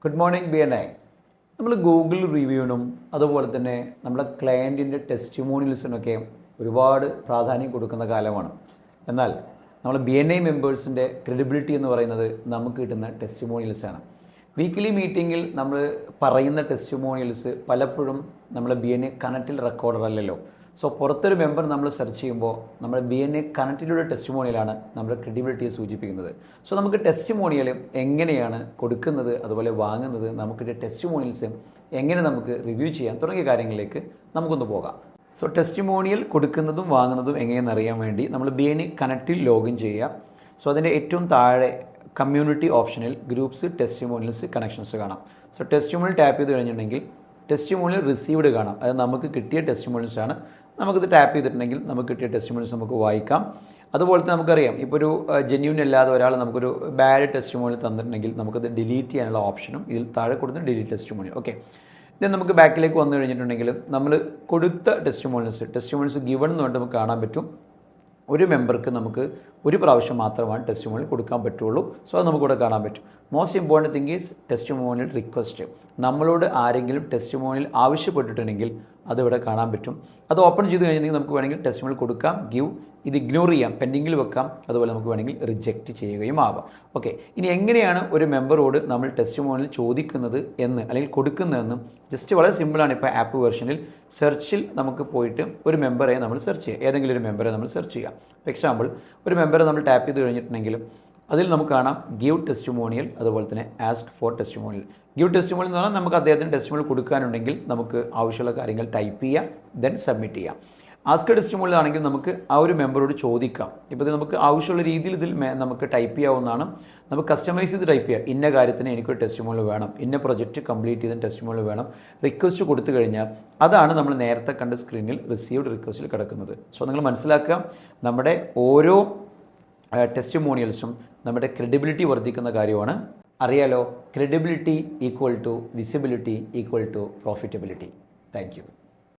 Good morning BNI. നമ്മൾ Google റിവ്യൂവിനും അതുപോലെ തന്നെ നമ്മുടെ ക്ലയൻറ്റിൻ്റെ ടെസ്റ്റിമോണിയൽസിനൊക്കെ ഒരുപാട് പ്രാധാന്യം കൊടുക്കുന്ന കാലമാണ്. എന്നാൽ നമ്മൾ BNI മെമ്പേഴ്സിൻ്റെ ക്രെഡിബിലിറ്റി എന്ന് പറയുന്നത് നമുക്ക് കിട്ടുന്ന ടെസ്റ്റിമോണിയൽസാണ്. വീക്കിലി മീറ്റിങ്ങിൽ നമ്മൾ പറയുന്ന ടെസ്റ്റിമോണിയൽസ് പലപ്പോഴും നമ്മൾ BNI കണക്റ്റിൽ റെക്കോർഡർ അല്ലല്ലോ. സോ പുറത്തൊരു മെമ്പർ നമ്മൾ സെർച്ച് ചെയ്യുമ്പോൾ നമ്മൾ BNI കണക്റ്റിലൂടെ ടെസ്റ്റിമോണിയലാണ് നമ്മുടെ ക്രെഡിബിലിറ്റിയെ സൂചിപ്പിക്കുന്നത്. സോ നമുക്ക് ടെസ്റ്റിമോണിയൽ എങ്ങനെയാണ് കൊടുക്കുന്നത്, അതുപോലെ വാങ്ങുന്നത്, നമുക്കിൻ്റെ ടെസ്റ്റിമോണിയൽസ് എങ്ങനെ നമുക്ക് റിവ്യൂ ചെയ്യാം തുടങ്ങിയ കാര്യങ്ങളിലേക്ക് നമുക്കൊന്ന് പോകാം. സോ ടെസ്റ്റിമോണിയൽ കൊടുക്കുന്നതും വാങ്ങുന്നതും എങ്ങനെയെന്ന് അറിയാൻ വേണ്ടി നമ്മൾ BNI കണക്റ്റിൽ ലോഗിൻ ചെയ്യുക. സോ അതിൻ്റെ ഏറ്റവും താഴെ കമ്മ്യൂണിറ്റി ഓപ്ഷനിൽ ഗ്രൂപ്പ്സ്, ടെസ്റ്റിമോണിയൽസ്, കണക്ഷൻസ് കാണാം. സോ ടെസ്റ്റിമോണിയൽ ടാപ്പ് ചെയ്ത് കഴിഞ്ഞിട്ടുണ്ടെങ്കിൽ ടെസ്റ്റിമോണിയൽ റിസീവ്ഡ് കാണാം. അത് നമുക്ക് കിട്ടിയ ടെസ്റ്റിമോണിയൽസ് ആണ്. നമുക്കിത് ടാപ്പ് ചെയ്തിട്ടുണ്ടെങ്കിൽ നമുക്ക് കിട്ടിയ ടെസ്റ്റിമോണിയൽസ് നമുക്ക് വായിക്കാം. അതുപോലെ തന്നെ നമുക്കറിയാം, ഇപ്പോൾ ഒരു ജെന്യൂൻ അല്ലാതെ ഒരാൾ നമുക്കൊരു ബാഡ് ടെസ്റ്റിമോണിയൽ തന്നിട്ടുണ്ടെങ്കിൽ നമുക്കത് ഡിലീറ്റ് ചെയ്യാനുള്ള ഓപ്ഷനും ഇതിൽ താഴെ കൊടുത്ത് ഡിലീറ്റ് ടെസ്റ്റിമോണിയൽ. ഓക്കെ, ഇത് നമുക്ക് ബാക്കിലേക്ക് വന്നു കഴിഞ്ഞിട്ടുണ്ടെങ്കിൽ നമ്മൾ കൊടുത്ത ടെസ്റ്റിമോണിയൽസ് ഗിവൺ എന്ന് പറഞ്ഞിട്ട് നമുക്ക് കാണാൻ പറ്റും. ഒരു മെമ്പർക്ക് നമുക്ക് ഒരു പ്രാവശ്യം മാത്രമാണ് ടെസ്റ്റിമോണിയൽ കൊടുക്കാൻ പറ്റുള്ളൂ. സോ അത് നമുക്കിവിടെ കാണാൻ പറ്റും. Most important thing is testimonial request. നമ്മളോട് ആരെങ്കിലും ടെസ്റ്റിമോണിയൽ ആവശ്യപ്പെട്ടിട്ടുണ്ടെങ്കിൽ അതിവിടെ കാണാൻ പറ്റും. അത് ഓപ്പൺ ചെയ്ത് കഴിഞ്ഞിട്ടുണ്ടെങ്കിൽ നമുക്ക് വേണമെങ്കിൽ ടെസ്റ്റിമോണിയൽ കൊടുക്കാം, ഗിവ്, ഇത് ഇഗ്നോർ ചെയ്യാം, പെൻഡിങ്ങിൽ വെക്കാം, അതുപോലെ നമുക്ക് വേണമെങ്കിൽ റിജക്റ്റ് ചെയ്യുകയും ആവാം. ഓക്കെ, ഇനി എങ്ങനെയാണ് ഒരു മെമ്പറോട് നമ്മൾ ടെസ്റ്റിമോണിയൽ ചോദിക്കുന്നത് എന്ന് അല്ലെങ്കിൽ കൊടുക്കുന്നതെന്ന് ജസ്റ്റ് വളരെ സിമ്പിളാണ്. ഇപ്പോൾ ആപ്പ് വെർഷനിൽ സെർച്ചിൽ നമുക്ക് പോയിട്ട് ഒരു മെമ്പറെ നമ്മൾ സെർച്ച് ചെയ്യുക, ഏതെങ്കിലും ഒരു മെമ്പറെ നമ്മൾ സെർച്ച് ചെയ്യാം. ഫോർ എക്സാമ്പിൾ, ഒരു മെമ്പറെ നമ്മൾ ടാപ്പ് ചെയ്ത് കഴിഞ്ഞിട്ടുണ്ടെങ്കിൽ അതിൽ നമുക്ക് കാണാം ഗിവ് ടെസ്റ്റിമോണിയൽ, അതുപോലെ തന്നെ ask for testimonial. Give testimonial എന്ന് പറഞ്ഞാൽ നമുക്ക് അദ്ദേഹത്തിന് ടെസ്റ്റിമോണിയൽ കൊടുക്കാനുണ്ടെങ്കിൽ നമുക്ക് ആവശ്യമുള്ള കാര്യങ്ങൾ ടൈപ്പ് ചെയ്യാം, ദെൻ സബ്മിറ്റ് ചെയ്യാം. ആസ്ക് ടെസ്റ്റിമോണിയൽ ആണെങ്കിൽ നമുക്ക് ആ ഒരു മെമ്പറോട് ചോദിക്കാം. ഇപ്പോൾ ഇത് നമുക്ക് ആവശ്യമുള്ള രീതിയിൽ ഇതിൽ നമുക്ക് ടൈപ്പ് ചെയ്യാവുന്നതാണ്. നമുക്ക് കസ്റ്റമൈസ് ചെയ്ത് ടൈപ്പ് ചെയ്യാം. ഇന്ന കാര്യത്തിന് എനിക്കൊരു ടെസ്റ്റിമോണിയൽ വേണം, ഇന്ന പ്രൊജക്റ്റ് കംപ്ലീറ്റ് ചെയ്ത ടെസ്റ്റിമോണിയൽ വേണം, റിക്വസ്റ്റ് കൊടുത്തു കഴിഞ്ഞാൽ അതാണ് നമ്മൾ നേരത്തെ കണ്ട സ്ക്രീനിൽ റിസീവ്ഡ് റിക്വസ്റ്റിൽ കിടക്കുന്നത്. സോ നിങ്ങൾ മനസ്സിലാക്കുക, നമ്മുടെ ഓരോ ടെസ്റ്റിമോണിയൽസും നമ്മുടെ ക്രെഡിബിലിറ്റി വർദ്ധിക്കുന്ന കാര്യമാണ്. അറിയാലോ, credibility equal to visibility equal to profitability. Thank U.